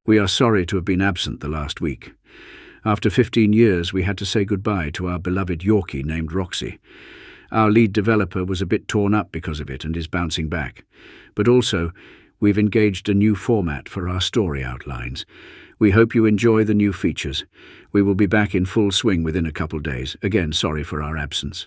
We are sorry to have been absent the last week. After 15 years, we had to say goodbye to our beloved Yorkie named Roxy. Our lead developer was a bit torn up because of it and is bouncing back. But also, we've engaged a new format for our story outlines. We hope you enjoy the new features. We will be back in full swing within a couple days. Again, sorry for our absence.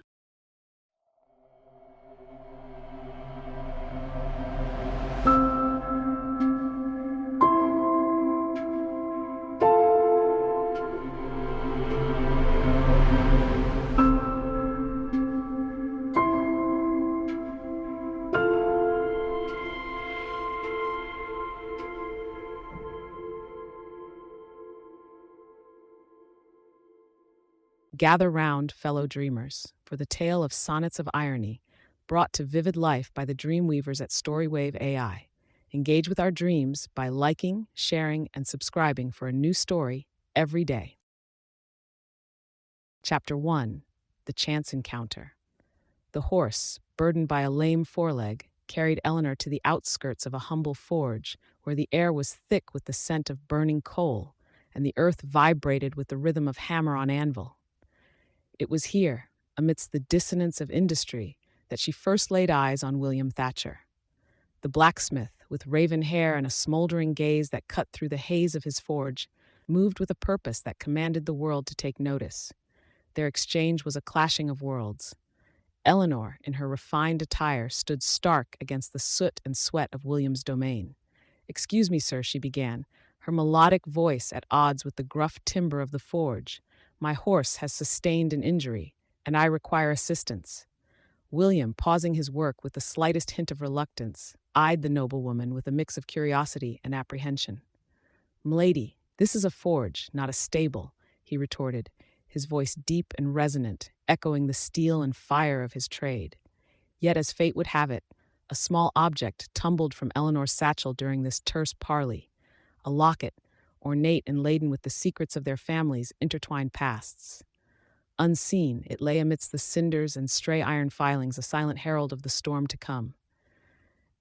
Gather round, fellow dreamers, for the tale of Sonnets of Irony, brought to vivid life by the Dreamweavers at StoryWave.ai. Engage with our dreams by liking, sharing, and subscribing for a new story every day. Chapter 1. The Chance Encounter. The horse, burdened by a lame foreleg, carried Eleanor to the outskirts of a humble forge, where the air was thick with the scent of burning coal, and the earth vibrated with the rhythm of hammer on anvil. It was here, amidst the dissonance of industry, that she first laid eyes on William Thatcher. The blacksmith, with raven hair and a smoldering gaze that cut through the haze of his forge, moved with a purpose that commanded the world to take notice. Their exchange was a clashing of worlds. Eleanor, in her refined attire, stood stark against the soot and sweat of William's domain. "Excuse me, sir," she began, her melodic voice at odds with the gruff timbre of the forge. "My horse has sustained an injury, and I require assistance." William, pausing his work with the slightest hint of reluctance, eyed the noblewoman with a mix of curiosity and apprehension. "M'lady, this is a forge, not a stable," he retorted, his voice deep and resonant, echoing the steel and fire of his trade. Yet, as fate would have it, a small object tumbled from Eleanor's satchel during this terse parley, a locket, ornate and laden with the secrets of their family's intertwined pasts. Unseen, it lay amidst the cinders and stray iron filings, a silent herald of the storm to come.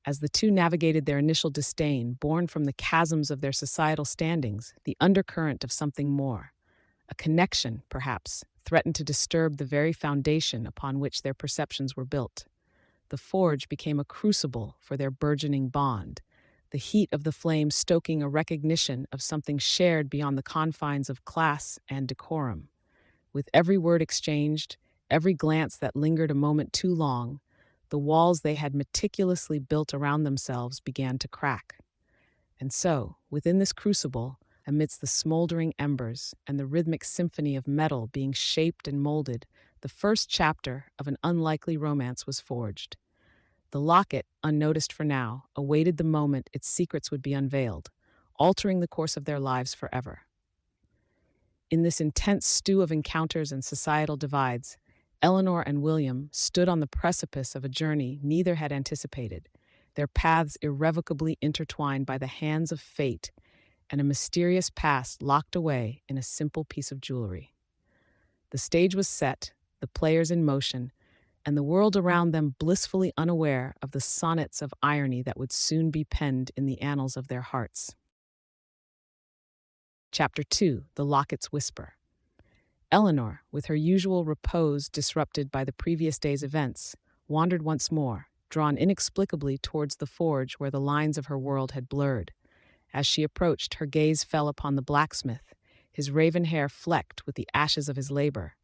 As the two navigated their initial disdain, born from the chasms of their societal standings, the undercurrent of something more, a connection, perhaps, threatened to disturb the very foundation upon which their perceptions were built. The forge became a crucible for their burgeoning bond, the heat of the flame stoking a recognition of something shared beyond the confines of class and decorum. With every word exchanged, every glance that lingered a moment too long, the walls they had meticulously built around themselves began to crack. And so, within this crucible, amidst the smoldering embers and the rhythmic symphony of metal being shaped and molded, the first chapter of an unlikely romance was forged. The locket, unnoticed for now, awaited the moment its secrets would be unveiled, altering the course of their lives forever. In this intense stew of encounters and societal divides, Eleanor and William stood on the precipice of a journey neither had anticipated, their paths irrevocably intertwined by the hands of fate and a mysterious past locked away in a simple piece of jewelry. The stage was set, the players in motion, and the world around them blissfully unaware of the sonnets of irony that would soon be penned in the annals of their hearts. Chapter 2. The Locket's Whisper. Eleanor, with her usual repose disrupted by the previous day's events, wandered once more, drawn inexplicably towards the forge where the lines of her world had blurred. As she approached, her gaze fell upon the blacksmith, his raven hair flecked with the ashes of his labor,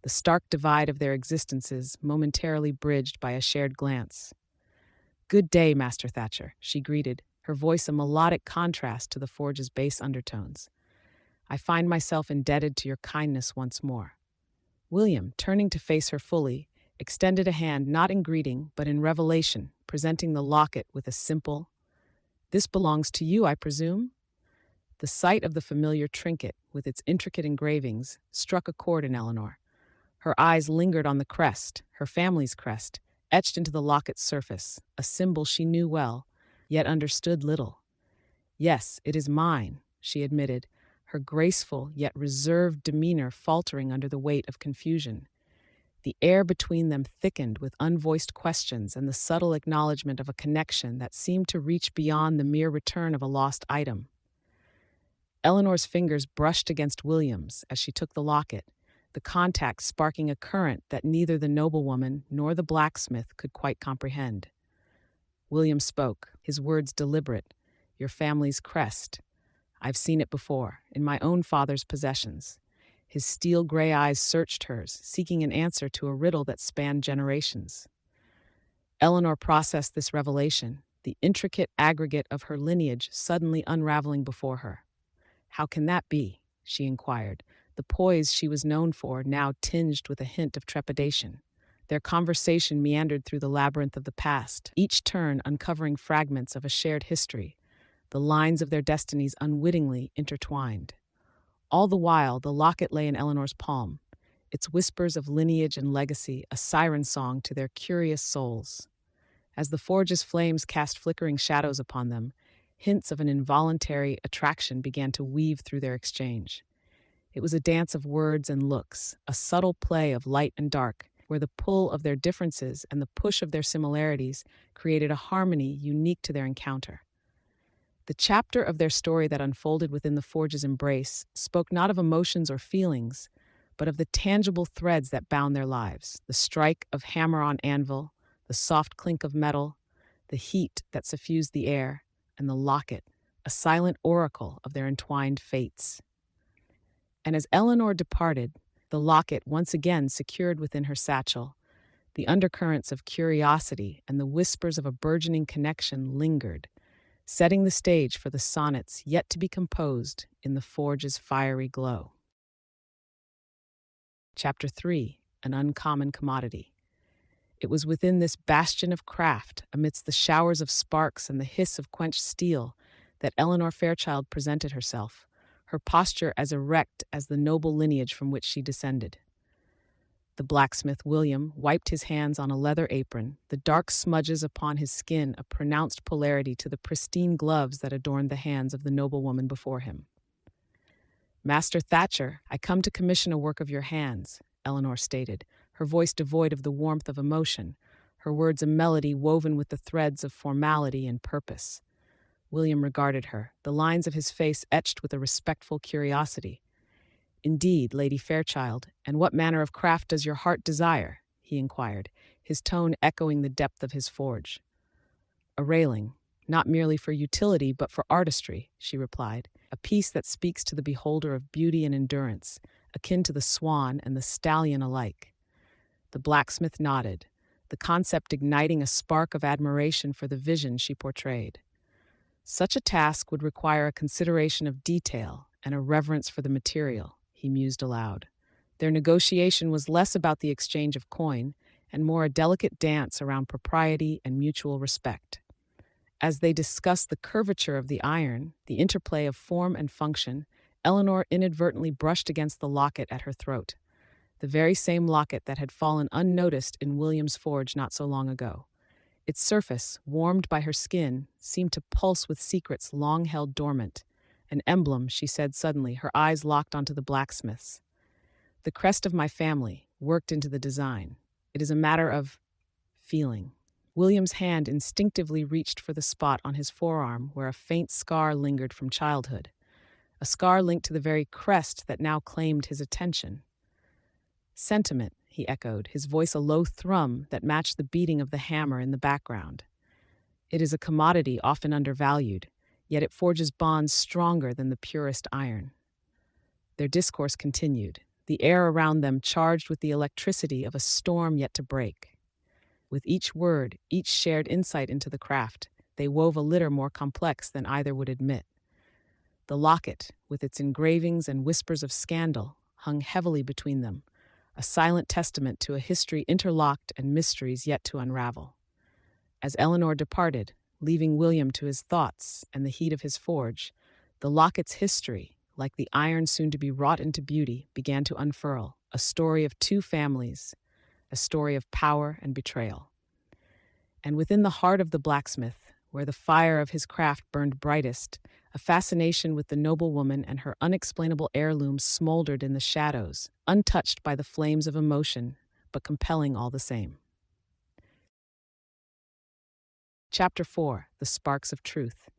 the stark divide of their existences momentarily bridged by a shared glance. "Good day, Master Thatcher," she greeted, her voice a melodic contrast to the forge's bass undertones. "I find myself indebted to your kindness once more." William, turning to face her fully, extended a hand not in greeting but in revelation, presenting the locket with a simple, "This belongs to you, I presume?" The sight of the familiar trinket, with its intricate engravings, struck a chord in Eleanor. Her eyes lingered on the crest, her family's crest, etched into the locket's surface, a symbol she knew well, yet understood little. "Yes, it is mine," she admitted, her graceful yet reserved demeanor faltering under the weight of confusion. The air between them thickened with unvoiced questions and the subtle acknowledgement of a connection that seemed to reach beyond the mere return of a lost item. Eleanor's fingers brushed against William's as she took the locket, the contact sparking a current that neither the noblewoman nor the blacksmith could quite comprehend. William spoke, his words deliberate. "Your family's crest. I've seen it before, in my own father's possessions." His steel gray eyes searched hers, seeking an answer to a riddle that spanned generations. Eleanor processed this revelation, the intricate aggregate of her lineage suddenly unraveling before her. "How can that be?" she inquired, the poise she was known for now tinged with a hint of trepidation. Their conversation meandered through the labyrinth of the past, each turn uncovering fragments of a shared history, the lines of their destinies unwittingly intertwined. All the while, the locket lay in Eleanor's palm, its whispers of lineage and legacy a siren song to their curious souls. As the forge's flames cast flickering shadows upon them, hints of an involuntary attraction began to weave through their exchange. It was a dance of words and looks, a subtle play of light and dark, where the pull of their differences and the push of their similarities created a harmony unique to their encounter. The chapter of their story that unfolded within the forge's embrace spoke not of emotions or feelings, but of the tangible threads that bound their lives, the strike of hammer on anvil, the soft clink of metal, the heat that suffused the air, and the locket, a silent oracle of their entwined fates. And as Eleanor departed, the locket once again secured within her satchel, the undercurrents of curiosity and the whispers of a burgeoning connection lingered, setting the stage for the sonnets yet to be composed in the forge's fiery glow. Chapter 3, An Uncommon Commodity. It was within this bastion of craft, amidst the showers of sparks and the hiss of quenched steel, that Eleanor Fairchild presented herself, her posture as erect as the noble lineage from which she descended. The blacksmith William wiped his hands on a leather apron, the dark smudges upon his skin a pronounced polarity to the pristine gloves that adorned the hands of the noblewoman before him. "Master Thatcher, I come to commission a work of your hands," Eleanor stated, her voice devoid of the warmth of emotion, her words a melody woven with the threads of formality and purpose. William regarded her, the lines of his face etched with a respectful curiosity. "Indeed, Lady Fairchild, and what manner of craft does your heart desire?" he inquired, his tone echoing the depth of his forge. "A railing, not merely for utility but for artistry," she replied, "a piece that speaks to the beholder of beauty and endurance, akin to the swan and the stallion alike." The blacksmith nodded, the concept igniting a spark of admiration for the vision she portrayed. "Such a task would require a consideration of detail and a reverence for the material," he mused aloud. Their negotiation was less about the exchange of coin and more a delicate dance around propriety and mutual respect. As they discussed the curvature of the iron, the interplay of form and function, Eleanor inadvertently brushed against the locket at her throat, the very same locket that had fallen unnoticed in William's forge not so long ago. Its surface, warmed by her skin, seemed to pulse with secrets long held dormant. "An emblem," she said suddenly, her eyes locked onto the blacksmith's. "The crest of my family, worked into the design. It is a matter of feeling." William's hand instinctively reached for the spot on his forearm where a faint scar lingered from childhood, a scar linked to the very crest that now claimed his attention. "Sentiment," he echoed, his voice a low thrum that matched the beating of the hammer in the background. "It is a commodity often undervalued, yet it forges bonds stronger than the purest iron." Their discourse continued, the air around them charged with the electricity of a storm yet to break. With each word, each shared insight into the craft, they wove a litter more complex than either would admit. The locket, with its engravings and whispers of scandal, hung heavily between them, a silent testament to a history interlocked and mysteries yet to unravel. As Eleanor departed, leaving William to his thoughts and the heat of his forge, the locket's history, like the iron soon to be wrought into beauty, began to unfurl, a story of two families, a story of power and betrayal. And within the heart of the blacksmith, where the fire of his craft burned brightest, a fascination with the noblewoman and her unexplainable heirlooms smoldered in the shadows, untouched by the flames of emotion, but compelling all the same. Chapter 4, The Sparks of Truth.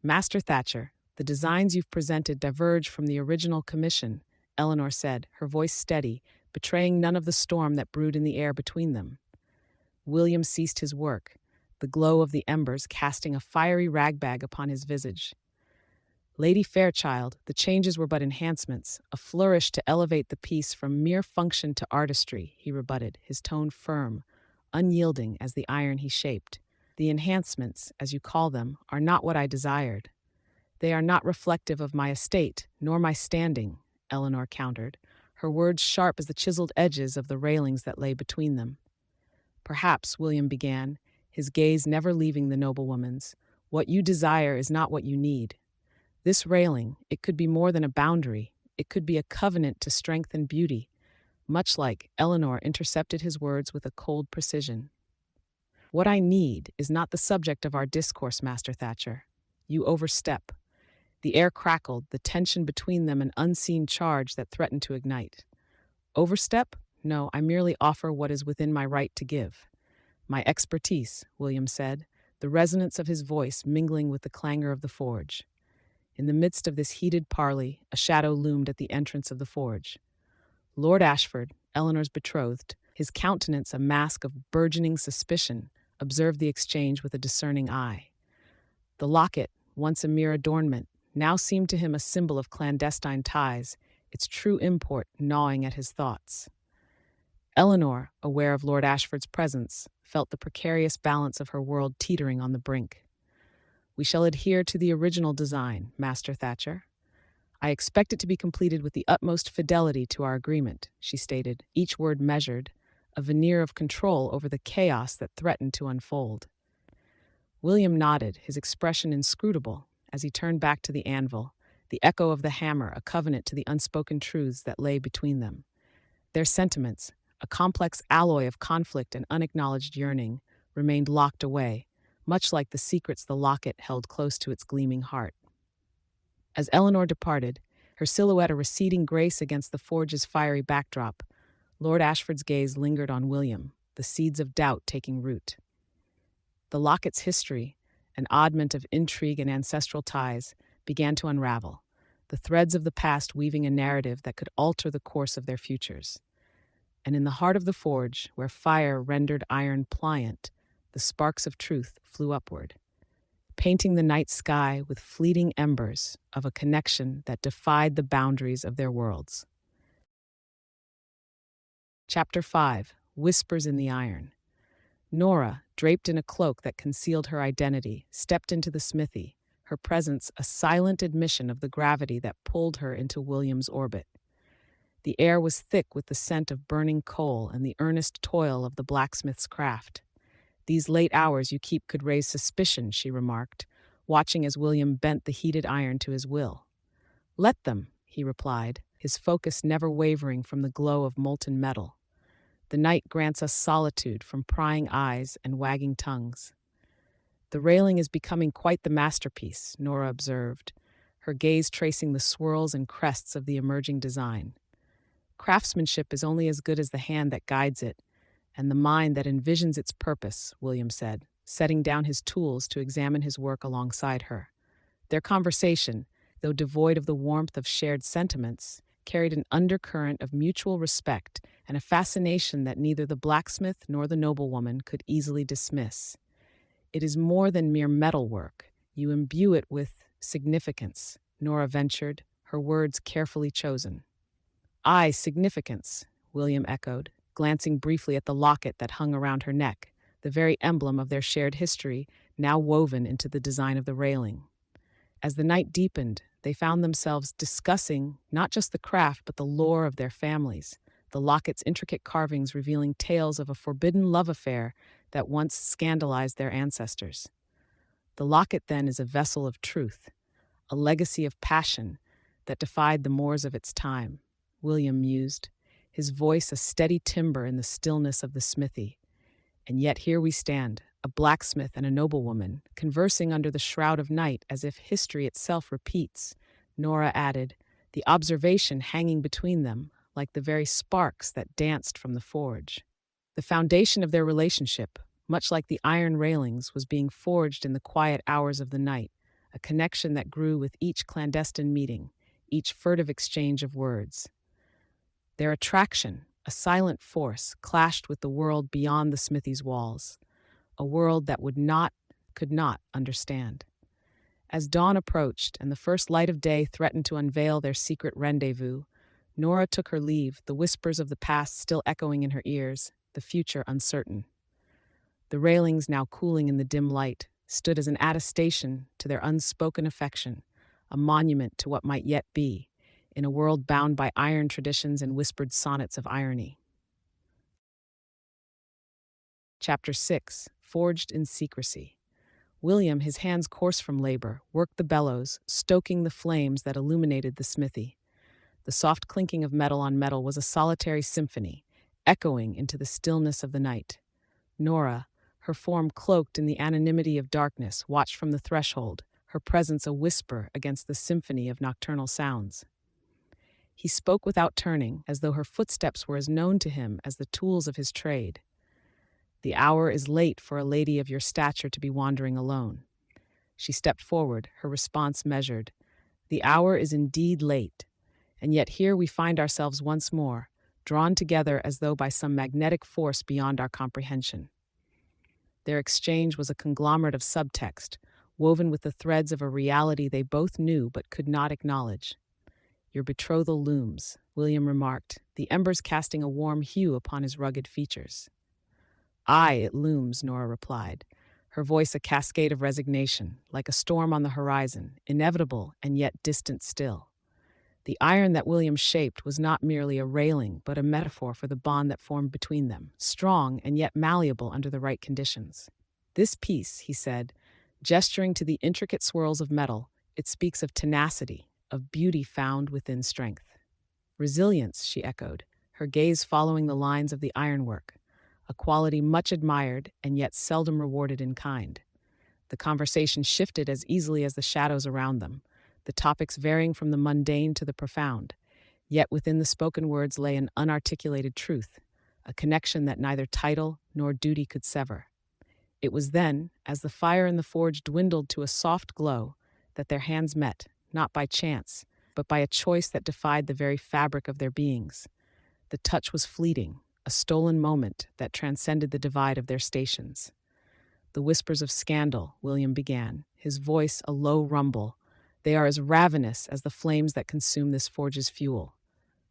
"Master Thatcher, The designs you've presented diverge from the original commission, Eleanor said, her voice steady, betraying none of the storm that brewed in the air between them. William ceased his work, the glow of the embers casting a fiery ragbag upon his visage. Lady Fairchild, the changes were but enhancements, a flourish to elevate the piece from mere function to artistry, he rebutted, his tone firm, unyielding as the iron he shaped. The enhancements, as you call them, are not what I desired. They are not reflective of my estate, nor my standing, Eleanor countered, her words sharp as the chiseled edges of the railings that lay between them. Perhaps, William began, his gaze never leaving the noblewoman's, what you desire is not what you need. This railing, it could be more than a boundary, it could be a covenant to strength and beauty. Much like, Eleanor intercepted his words with a cold precision. What I need is not the subject of our discourse, Master Thatcher. You overstep. The air crackled, the tension between them an unseen charge that threatened to ignite. Overstep? No, I merely offer what is within my right to give. My expertise, William said, the resonance of his voice mingling with the clangor of the forge. In the midst of this heated parley, a shadow loomed at the entrance of the forge. Lord Ashford, Eleanor's betrothed, his countenance a mask of burgeoning suspicion, observed the exchange with a discerning eye. The locket, once a mere adornment, now seemed to him a symbol of clandestine ties, its true import gnawing at his thoughts. Eleanor, aware of Lord Ashford's presence, felt the precarious balance of her world teetering on the brink. We shall adhere to the original design, Master Thatcher. I expect it to be completed with the utmost fidelity to our agreement, she stated, each word measured, a veneer of control over the chaos that threatened to unfold. William nodded, his expression inscrutable, as he turned back to the anvil, the echo of the hammer a covenant to the unspoken truths that lay between them. Their sentiments, a complex alloy of conflict and unacknowledged yearning, remained locked away, much like the secrets the locket held close to its gleaming heart. As Eleanor departed, her silhouette a receding grace against the forge's fiery backdrop, Lord Ashford's gaze lingered on William, the seeds of doubt taking root. The locket's history, an oddment of intrigue and ancestral ties, began to unravel, the threads of the past weaving a narrative that could alter the course of their futures. And in the heart of the forge, where fire rendered iron pliant, the sparks of truth flew upward, painting the night sky with fleeting embers of a connection that defied the boundaries of their worlds. Chapter 5. Whispers in the Iron. Nora, draped in a cloak that concealed her identity, stepped into the smithy, her presence a silent admission of the gravity that pulled her into William's orbit. The air was thick with the scent of burning coal and the earnest toil of the blacksmith's craft. These late hours you keep could raise suspicion, she remarked, watching as William bent the heated iron to his will. Let them, he replied, his focus never wavering from the glow of molten metal. The night grants us solitude from prying eyes and wagging tongues. The railing is becoming quite the masterpiece, Nora observed, her gaze tracing the swirls and crests of the emerging design. Craftsmanship is only as good as the hand that guides it, and the mind that envisions its purpose, William said, setting down his tools to examine his work alongside her. Their conversation, though devoid of the warmth of shared sentiments, carried an undercurrent of mutual respect and a fascination that neither the blacksmith nor the noblewoman could easily dismiss. It is more than mere metalwork. You imbue it with significance, Nora ventured, her words carefully chosen. Aye, significance, William echoed, glancing briefly at the locket that hung around her neck, the very emblem of their shared history, now woven into the design of the railing. As the night deepened, they found themselves discussing not just the craft but the lore of their families, the locket's intricate carvings revealing tales of a forbidden love affair that once scandalized their ancestors. The locket, then, is a vessel of truth, a legacy of passion that defied the mores of its time, William mused, his voice a steady timber in the stillness of the smithy. And yet here we stand, a blacksmith and a noblewoman, conversing under the shroud of night as if history itself repeats, Nora added, the observation hanging between them, like the very sparks that danced from the forge. The foundation of their relationship, much like the iron railings, was being forged in the quiet hours of the night, a connection that grew with each clandestine meeting, each furtive exchange of words. Their attraction, a silent force, clashed with the world beyond the smithy's walls, a world that could not understand. As dawn approached and the first light of day threatened to unveil their secret rendezvous, Nora took her leave, the whispers of the past still echoing in her ears, the future uncertain. The railings, now cooling in the dim light, stood as an attestation to their unspoken affection, a monument to what might yet be, in a world bound by iron traditions and whispered sonnets of irony. Chapter 6, Forged in Secrecy. William, his hands coarse from labor, worked the bellows, stoking the flames that illuminated the smithy. The soft clinking of metal on metal was a solitary symphony, echoing into the stillness of the night. Nora, her form cloaked in the anonymity of darkness, watched from the threshold, her presence a whisper against the symphony of nocturnal sounds. He spoke without turning, as though her footsteps were as known to him as the tools of his trade. "The hour is late for a lady of your stature to be wandering alone." She stepped forward, her response measured. "The hour is indeed late, and yet here we find ourselves once more, drawn together as though by some magnetic force beyond our comprehension." Their exchange was a conglomerate of subtext, woven with the threads of a reality they both knew but could not acknowledge. "Your betrothal looms," William remarked, the embers casting a warm hue upon his rugged features. "Aye, it looms," Nora replied, her voice a cascade of resignation, like a storm on the horizon, inevitable and yet distant still. The iron that William shaped was not merely a railing, but a metaphor for the bond that formed between them, strong and yet malleable under the right conditions. "This piece," he said, gesturing to the intricate swirls of metal, "it speaks of tenacity, of beauty found within strength." "Resilience," she echoed, her gaze following the lines of the ironwork, a quality much admired and yet seldom rewarded in kind. The conversation shifted as easily as the shadows around them, the topics varying from the mundane to the profound, yet within the spoken words lay an unarticulated truth, a connection that neither title nor duty could sever. It was then, as the fire in the forge dwindled to a soft glow, that their hands met, not by chance, but by a choice that defied the very fabric of their beings. The touch was fleeting, a stolen moment that transcended the divide of their stations. "The whispers of scandal," William began, his voice a low rumble. "They are as ravenous as the flames that consume this forge's fuel."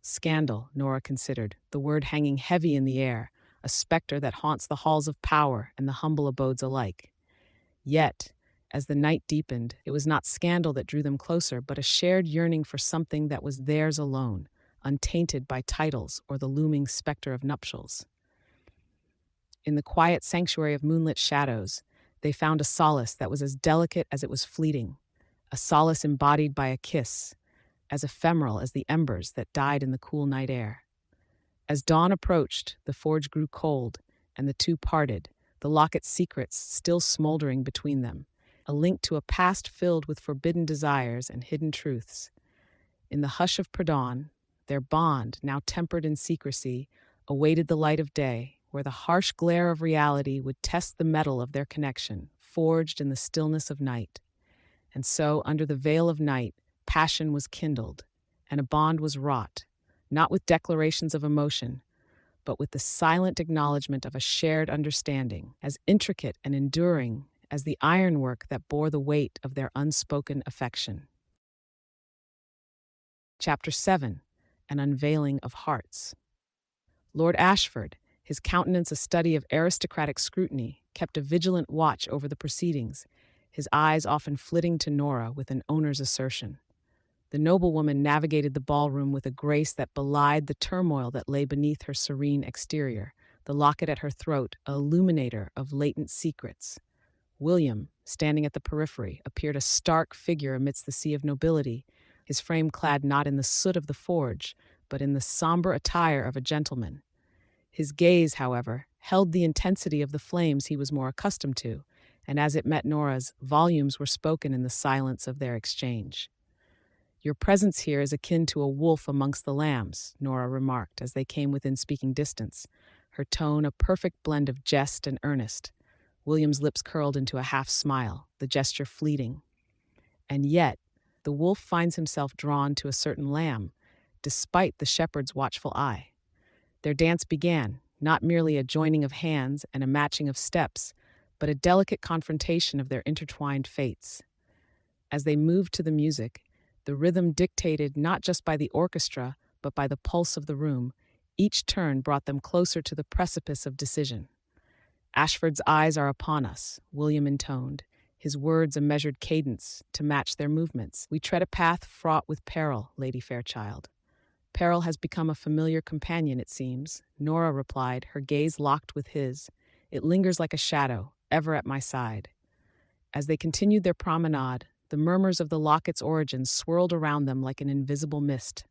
Scandal, Nora considered, the word hanging heavy in the air, a specter that haunts the halls of power and the humble abodes alike. Yet, as the night deepened, it was not scandal that drew them closer, but a shared yearning for something that was theirs alone, untainted by titles or the looming specter of nuptials. In the quiet sanctuary of moonlit shadows, they found a solace that was as delicate as it was fleeting, a solace embodied by a kiss, as ephemeral as the embers that died in the cool night air. As dawn approached, the forge grew cold, and the two parted, the locket's secrets still smoldering between them, a link to a past filled with forbidden desires and hidden truths. In the hush of pre-dawn, their bond, now tempered in secrecy, awaited the light of day, where the harsh glare of reality would test the metal of their connection, forged in the stillness of night. And so, under the veil of night, passion was kindled, and a bond was wrought, not with declarations of emotion, but with the silent acknowledgement of a shared understanding, as intricate and enduring as the ironwork that bore the weight of their unspoken affection. Chapter 7, An Unveiling of Hearts. Lord Ashford, his countenance a study of aristocratic scrutiny, kept a vigilant watch over the proceedings, his eyes often flitting to Nora with an owner's assertion. The noblewoman navigated the ballroom with a grace that belied the turmoil that lay beneath her serene exterior, the locket at her throat a illuminator of latent secrets. William, standing at the periphery, appeared a stark figure amidst the sea of nobility, his frame clad not in the soot of the forge, but in the somber attire of a gentleman. His gaze, however, held the intensity of the flames he was more accustomed to, and as it met Nora's, volumes were spoken in the silence of their exchange. "Your presence here is akin to a wolf amongst the lambs," Nora remarked as they came within speaking distance, her tone a perfect blend of jest and earnest. William's lips curled into a half smile, the gesture fleeting. And yet, the wolf finds himself drawn to a certain lamb, despite the shepherd's watchful eye. Their dance began, not merely a joining of hands and a matching of steps, but a delicate confrontation of their intertwined fates. As they moved to the music, the rhythm dictated not just by the orchestra, but by the pulse of the room, each turn brought them closer to the precipice of decision. "Ashford's eyes are upon us," William intoned, his words a measured cadence to match their movements. "We tread a path fraught with peril, Lady Fairchild." "Peril has become a familiar companion, it seems," Nora replied, her gaze locked with his. "It lingers like a shadow, ever at my side." As they continued their promenade, the murmurs of the locket's origins swirled around them like an invisible mist.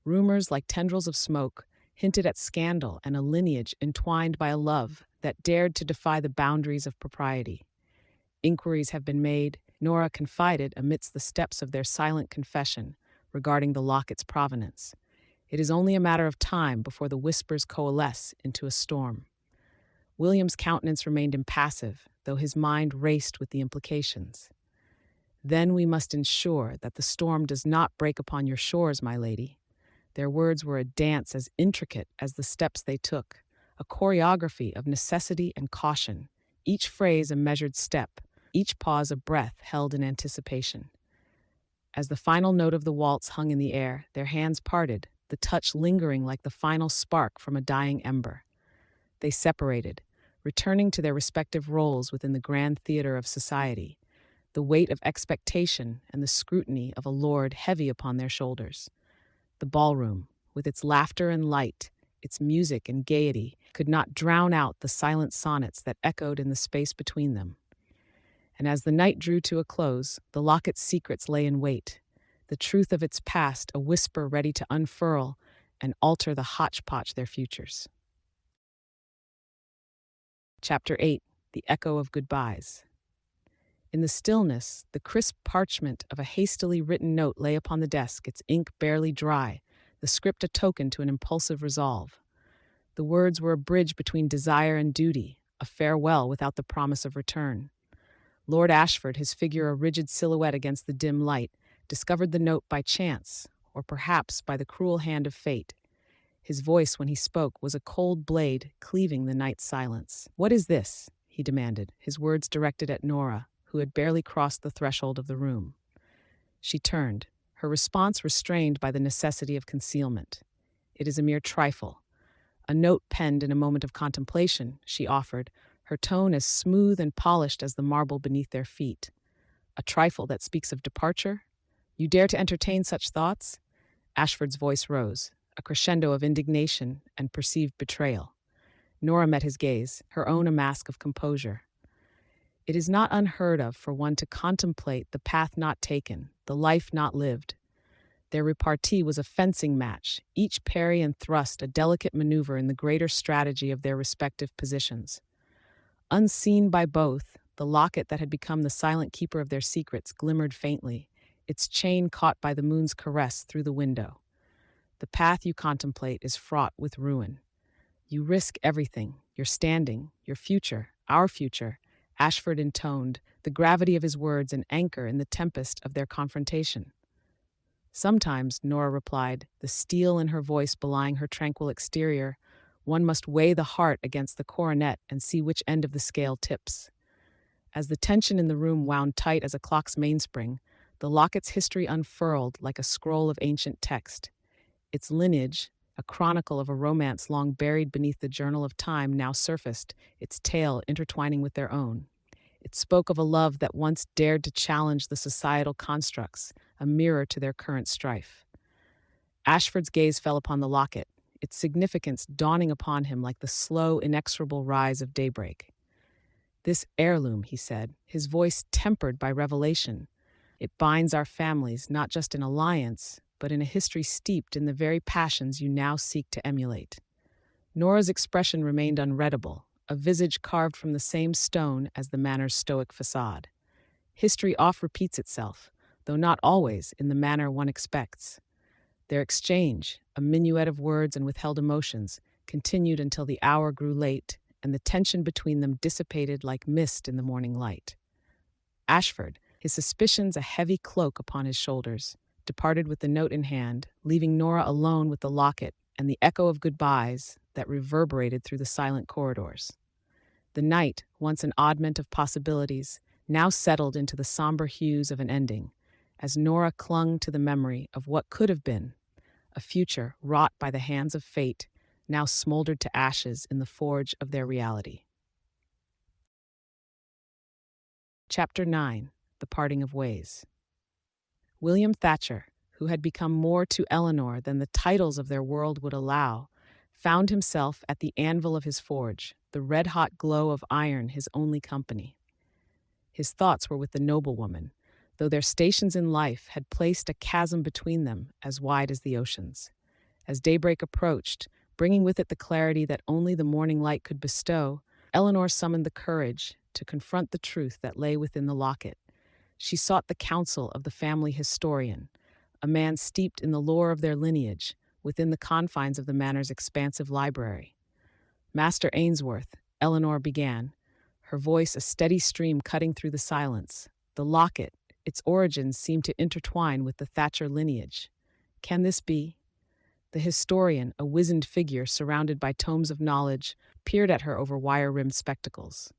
Rumors, like tendrils of smoke, hinted at scandal and a lineage entwined by a love that dared to defy the boundaries of propriety. "Inquiries have been made," Nora confided amidst the steps of their silent confession, regarding the locket's provenance. "It is only a matter of time before the whispers coalesce into a storm." William's countenance remained impassive, though his mind raced with the implications. "Then we must ensure that the storm does not break upon your shores, my lady." Their words were a dance as intricate as the steps they took, a choreography of necessity and caution, each phrase a measured step, each pause a breath held in anticipation. As the final note of the waltz hung in the air, their hands parted, the touch lingering like the final spark from a dying ember. They separated, returning to their respective roles within the grand theater of society, the weight of expectation and the scrutiny of a lord heavy upon their shoulders. The ballroom, with its laughter and light, its music and gaiety, could not drown out the silent sonnets that echoed in the space between them. And as the night drew to a close, the locket's secrets lay in wait, the truth of its past a whisper ready to unfurl and alter the hodgepodge their futures. Chapter 8. The Echo of Goodbyes. In the stillness, the crisp parchment of a hastily written note lay upon the desk, its ink barely dry, the script a token to an impulsive resolve. The words were a bridge between desire and duty, a farewell without the promise of return. Lord Ashford, his figure a rigid silhouette against the dim light, discovered the note by chance, or perhaps by the cruel hand of fate. His voice, when he spoke, was a cold blade cleaving the night's silence. "What is this?" he demanded, his words directed at Nora, who had barely crossed the threshold of the room. She turned, her response restrained by the necessity of concealment. "It is a mere trifle. A note penned in a moment of contemplation," she offered, her tone as smooth and polished as the marble beneath their feet. "A trifle that speaks of departure? You dare to entertain such thoughts?" Ashford's voice rose, a crescendo of indignation and perceived betrayal. Nora met his gaze, her own a mask of composure. "It is not unheard of for one to contemplate the path not taken, the life not lived." Their repartee was a fencing match, each parry and thrust a delicate maneuver in the greater strategy of their respective positions. Unseen by both, the locket that had become the silent keeper of their secrets glimmered faintly, its chain caught by the moon's caress through the window. "The path you contemplate is fraught with ruin. You risk everything, your standing, your future, our future," Ashford intoned, the gravity of his words an anchor in the tempest of their confrontation. "Sometimes," Nora replied, the steel in her voice belying her tranquil exterior, "one must weigh the heart against the coronet and see which end of the scale tips." As the tension in the room wound tight as a clock's mainspring, the locket's history unfurled like a scroll of ancient text. Its lineage, a chronicle of a romance long buried beneath the journal of time, now surfaced, its tale intertwining with their own. It spoke of a love that once dared to challenge the societal constructs, a mirror to their current strife. Ashford's gaze fell upon the locket, its significance dawning upon him like the slow, inexorable rise of daybreak. "This heirloom," he said, his voice tempered by revelation, "it binds our families not just in alliance, but in a history steeped in the very passions you now seek to emulate." Nora's expression remained unreadable, a visage carved from the same stone as the manor's stoic facade. History oft repeats itself, though not always in the manner one expects. Their exchange, a minuet of words and withheld emotions, continued until the hour grew late and the tension between them dissipated like mist in the morning light. Ashford, his suspicions a heavy cloak upon his shoulders, departed with the note in hand, leaving Nora alone with the locket and the echo of goodbyes that reverberated through the silent corridors. The night, once an oddment of possibilities, now settled into the somber hues of an ending, as Nora clung to the memory of what could have been, a future wrought by the hands of fate, now smoldered to ashes in the forge of their reality. Chapter 9. The Parting of Ways. William Thatcher, who had become more to Eleanor than the titles of their world would allow, found himself at the anvil of his forge, the red-hot glow of iron his only company. His thoughts were with the noblewoman, though their stations in life had placed a chasm between them as wide as the oceans. As daybreak approached, bringing with it the clarity that only the morning light could bestow, Eleanor summoned the courage to confront the truth that lay within the locket. She sought the counsel of the family historian, a man steeped in the lore of their lineage, within the confines of the manor's expansive library. "Master Ainsworth," Eleanor began, her voice a steady stream cutting through the silence. "The locket, its origins seem to intertwine with the Thatcher lineage. Can this be?" The historian, a wizened figure surrounded by tomes of knowledge, peered at her over wire-rimmed spectacles.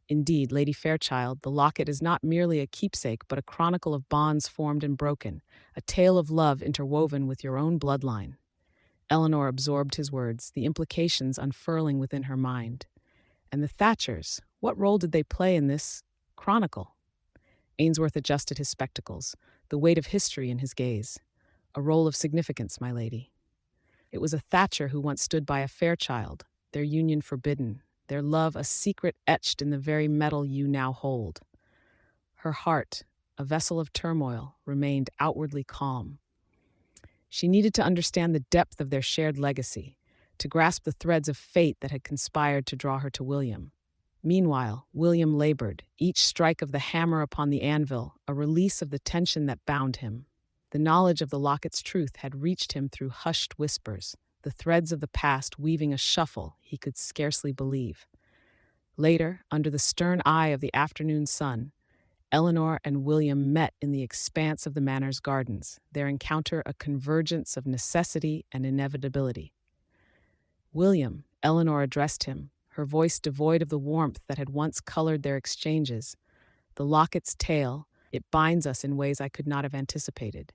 "Indeed, Lady Fairchild, the locket is not merely a keepsake but a chronicle of bonds formed and broken, a tale of love interwoven with your own bloodline." Eleanor absorbed his words, the implications unfurling within her mind. And the Thatchers, what role did they play in this chronicle? Ainsworth adjusted his spectacles, the weight of history in his gaze. "A role of significance, my lady. It was a Thatcher who once stood by a Fairchild, their union forbidden, their love a secret etched in the very metal you now hold." Her heart, a vessel of turmoil, remained outwardly calm. She needed to understand the depth of their shared legacy, to grasp the threads of fate that had conspired to draw her to William. Meanwhile, William labored, each strike of the hammer upon the anvil a release of the tension that bound him. The knowledge of the locket's truth had reached him through hushed whispers, the threads of the past weaving a shuffle he could scarcely believe. Later, under the stern eye of the afternoon sun, Eleanor and William met in the expanse of the manor's gardens, their encounter a convergence of necessity and inevitability. "William," Eleanor addressed him, her voice devoid of the warmth that had once colored their exchanges. "The locket's tale, it binds us in ways I could not have anticipated."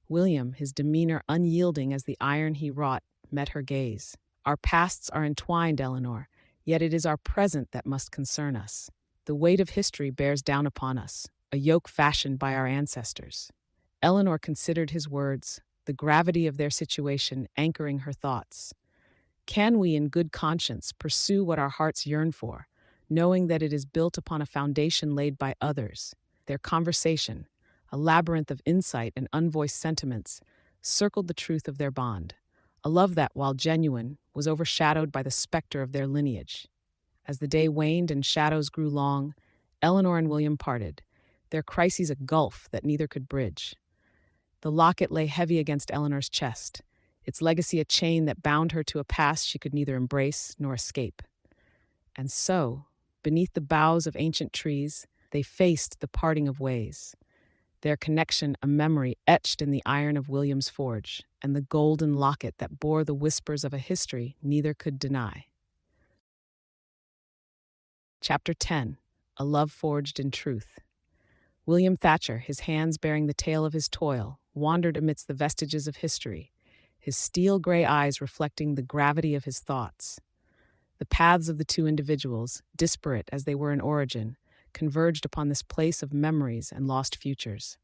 William, his demeanor unyielding as the iron he wrought, met her gaze. "Our pasts are entwined, Eleanor, yet it is our present that must concern us. The weight of history bears down upon us, a yoke fashioned by our ancestors." Eleanor considered his words, the gravity of their situation anchoring her thoughts. Can we, in good conscience, pursue what our hearts yearn for, knowing that it is built upon a foundation laid by others? Their conversation, a labyrinth of insight and unvoiced sentiments, circled the truth of their bond, a love that, while genuine, was overshadowed by the specter of their lineage. As the day waned and shadows grew long, Eleanor and William parted, their crises a gulf that neither could bridge. The locket lay heavy against Eleanor's chest, its legacy a chain that bound her to a past she could neither embrace nor escape. And so, beneath the boughs of ancient trees, they faced the parting of ways, their connection a memory etched in the iron of William's forge, and the golden locket that bore the whispers of a history neither could deny. Chapter 10. A Love Forged in Truth. William Thatcher, his hands bearing the tale of his toil, wandered amidst the vestiges of history, his steel-gray eyes reflecting the gravity of his thoughts. The paths of the two individuals, disparate as they were in origin, converged upon this place of memories and lost futures.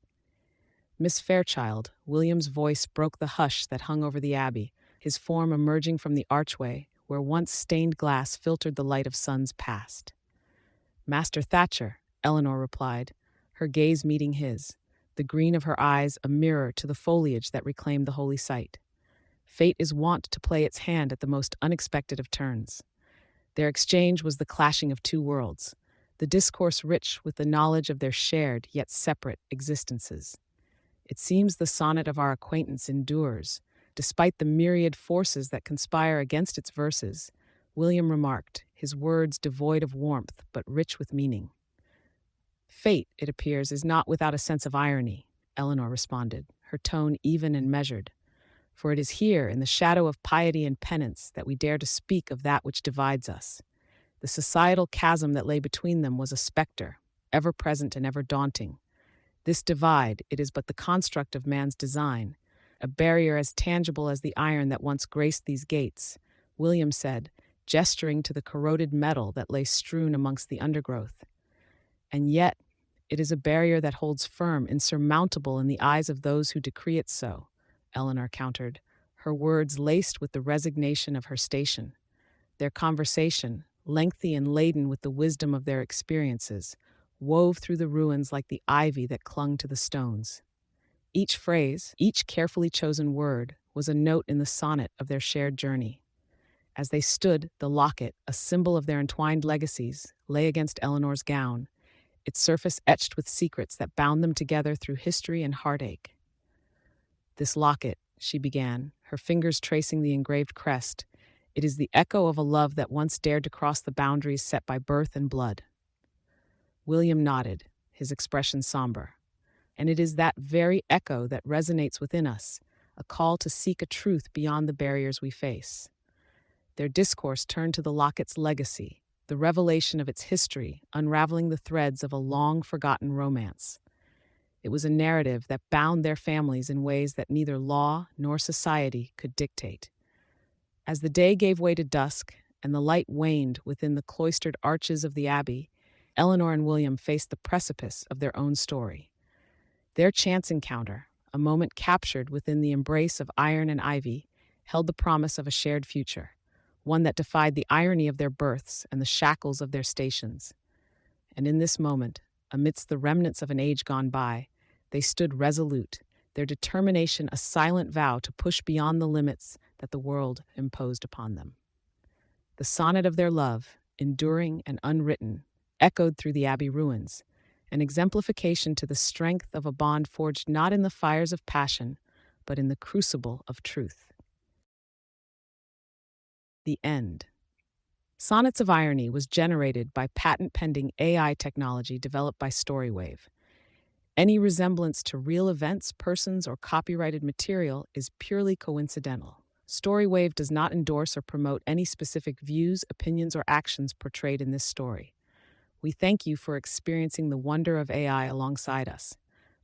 "Miss Fairchild," William's voice broke the hush that hung over the abbey, his form emerging from the archway where once stained glass filtered the light of suns past. "Master Thatcher," Eleanor replied, her gaze meeting his, the green of her eyes a mirror to the foliage that reclaimed the holy site. Fate is wont to play its hand at the most unexpected of turns. Their exchange was the clashing of two worlds, the discourse rich with the knowledge of their shared yet separate existences. "It seems the sonnet of our acquaintance endures, despite the myriad forces that conspire against its verses," William remarked, his words devoid of warmth but rich with meaning. Fate, it appears, is not without a sense of irony, Eleanor responded, her tone even and measured. For it is here, in the shadow of piety and penance, that we dare to speak of that which divides us. The societal chasm that lay between them was a specter, ever present and ever daunting. This divide, it is but the construct of man's design, a barrier as tangible as the iron that once graced these gates, William said, gesturing to the corroded metal that lay strewn amongst the undergrowth. And yet, it is a barrier that holds firm, insurmountable in the eyes of those who decree it so, Eleanor countered, her words laced with the resignation of her station. Their conversation, lengthy and laden with the wisdom of their experiences, wove through the ruins like the ivy that clung to the stones. Each phrase, each carefully chosen word, was a note in the sonnet of their shared journey. As they stood, the locket, a symbol of their entwined legacies, lay against Eleanor's gown, its surface etched with secrets that bound them together through history and heartache. "This locket," she began, her fingers tracing the engraved crest, "it is the echo of a love that once dared to cross the boundaries set by birth and blood." William nodded, his expression somber. "And it is that very echo that resonates within us, a call to seek a truth beyond the barriers we face." Their discourse turned to the locket's legacy, the revelation of its history, unraveling the threads of a long-forgotten romance. It was a narrative that bound their families in ways that neither law nor society could dictate. As the day gave way to dusk and the light waned within the cloistered arches of the abbey, Eleanor and William faced the precipice of their own story. Their chance encounter, a moment captured within the embrace of iron and ivy, held the promise of a shared future, one that defied the irony of their births and the shackles of their stations. And in this moment, amidst the remnants of an age gone by, they stood resolute, their determination a silent vow to push beyond the limits that the world imposed upon them. The sonnet of their love, enduring and unwritten, echoed through the abbey ruins, an exemplification to the strength of a bond forged not in the fires of passion, but in the crucible of truth. The end. Sonnets of Irony was generated by patent-pending AI technology developed by StoryWave. Any resemblance to real events, persons, or copyrighted material is purely coincidental. StoryWave does not endorse or promote any specific views, opinions, or actions portrayed in this story. We thank you for experiencing the wonder of AI alongside us.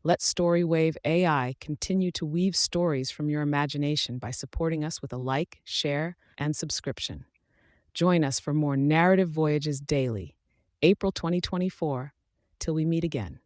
Let StoryWave AI continue to weave stories from your imagination by supporting us with a like, share, and subscription. Join us for more narrative voyages daily. April 2024. Till we meet again.